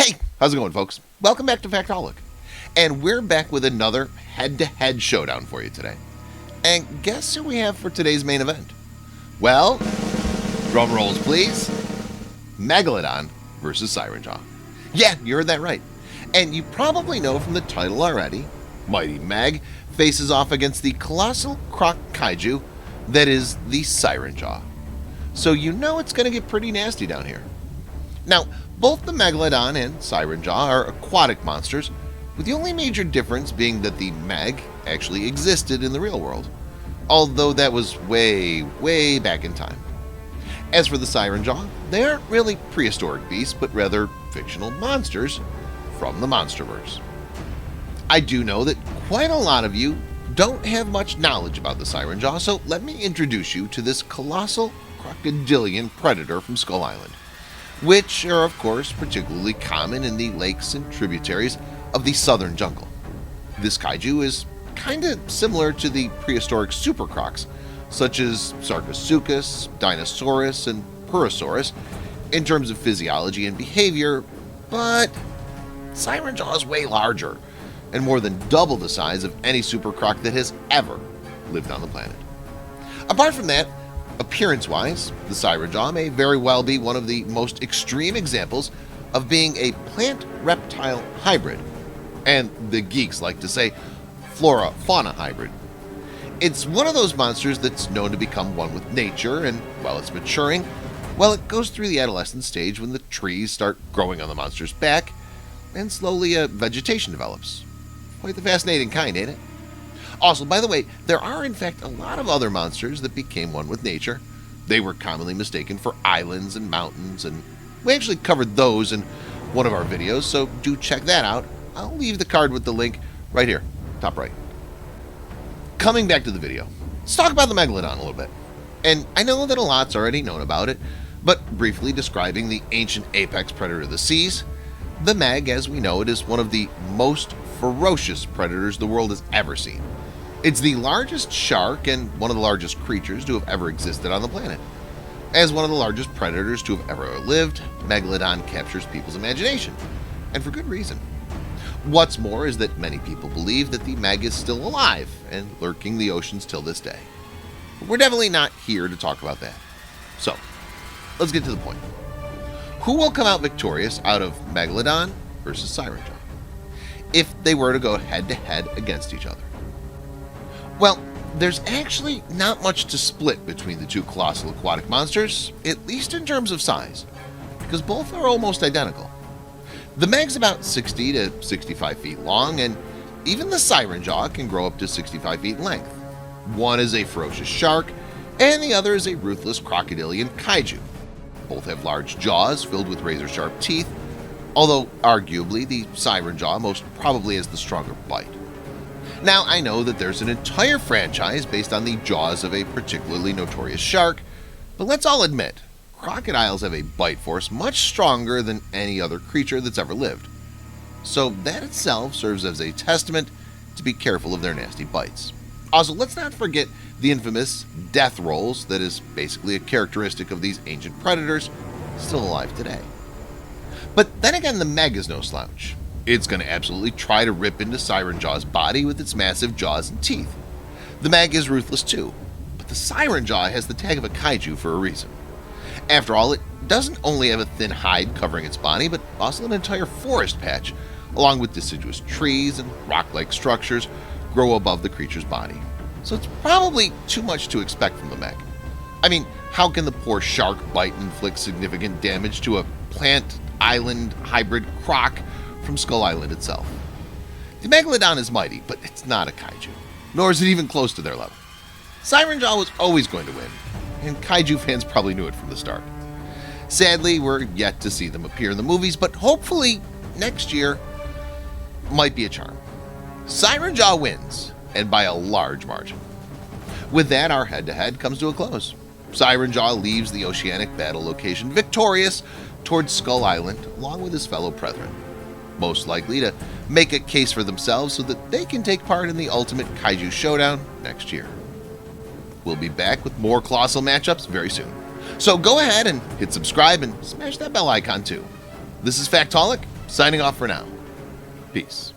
Hey, how's it going, folks? Welcome back to Factholic. And we're back with another head-to-head showdown for you today. And guess who we have for today's main event? Well, drum rolls please. Megalodon versus Sirenjaw. Yeah, you heard that right. And you probably know from the title already, Mighty Meg faces off against the colossal croc-Kaiju that is the Sirenjaw. So you know it's going to get pretty nasty down here. Now, both the Megalodon and Sirenjaw are aquatic monsters, with the only major difference being that the Meg actually existed in the real world, although that was way back in time. As for the Sirenjaw, they aren't really prehistoric beasts, but rather fictional monsters from the Monsterverse. I do know that quite a lot of you don't have much knowledge about the Sirenjaw, so let me introduce you to this colossal crocodilian predator from Skull Island, which are of course particularly common in the lakes and tributaries of the southern jungle. This kaiju is kinda similar to the prehistoric super crocs, such as Sarcosuchus, Dinosaurus, and Purosaurus in terms of physiology and behavior, but Sirenjaw is way larger and more than double the size of any super croc that has ever lived on the planet. Apart from that, appearance-wise, the Sirenjaw may very well be one of the most extreme examples of being a plant-reptile hybrid, and the geeks like to say flora-fauna hybrid. It's one of those monsters that's known to become one with nature, and while it's maturing, well, it goes through the adolescent stage when the trees start growing on the monster's back, and slowly vegetation develops. Quite the fascinating kind, ain't it? Also, by the way, there are in fact a lot of other monsters that became one with nature. They were commonly mistaken for islands and mountains, and we actually covered those in one of our videos, so do check that out. I'll leave the card with the link right here, top right. Coming back to the video, let's talk about the Megalodon a little bit. And I know that a lot's already known about it, but briefly describing the ancient apex predator of the seas, the Meg, as we know it, is one of the most ferocious predators the world has ever seen. It's the largest shark and one of the largest creatures to have ever existed on the planet. As one of the largest predators to have ever lived, Megalodon captures people's imagination, and for good reason. What's more is that many people believe that the Meg is still alive and lurking the oceans till this day. But we're definitely not here to talk about that. So, let's get to the point. Who will come out victorious out of Megalodon versus Sirenjaw if they were to go head-to-head against each other? Well, there's actually not much to split between the two colossal aquatic monsters, at least in terms of size, because both are almost identical. The Meg's about 60 to 65 feet long, and even the Sirenjaw can grow up to 65 feet in length. One is a ferocious shark, and the other is a ruthless crocodilian kaiju. Both have large jaws filled with razor-sharp teeth, although arguably the Sirenjaw most probably has the stronger bite. Now, I know that there's an entire franchise based on the jaws of a particularly notorious shark, but let's all admit, crocodiles have a bite force much stronger than any other creature that's ever lived. So that itself serves as a testament to be careful of their nasty bites. Also, let's not forget the infamous death rolls that is basically a characteristic of these ancient predators still alive today. But then again, the Meg is no slouch. It's going to absolutely try to rip into Sirenjaw's body with its massive jaws and teeth. The Meg is ruthless too, but the Sirenjaw has the tag of a kaiju for a reason. After all, it doesn't only have a thin hide covering its body, but also an entire forest patch, along with deciduous trees and rock-like structures grow above the creature's body. So it's probably too much to expect from the Meg. I mean, how can the poor shark bite and inflict significant damage to a plant-island hybrid croc from Skull Island itself? The Megalodon is mighty, but it's not a kaiju, nor is it even close to their level. Sirenjaw was always going to win, and kaiju fans probably knew it from the start. Sadly, we're yet to see them appear in the movies, but hopefully next year might be a charm. Sirenjaw wins, and by a large margin. With that, our head-to-head comes to a close. Sirenjaw leaves the oceanic battle location victorious towards Skull Island along with his fellow brethren, most likely to make a case for themselves so that they can take part in the ultimate kaiju showdown next year. We'll be back with more colossal matchups very soon. So go ahead and hit subscribe and smash that bell icon too. This is Factholic, signing off for now. Peace.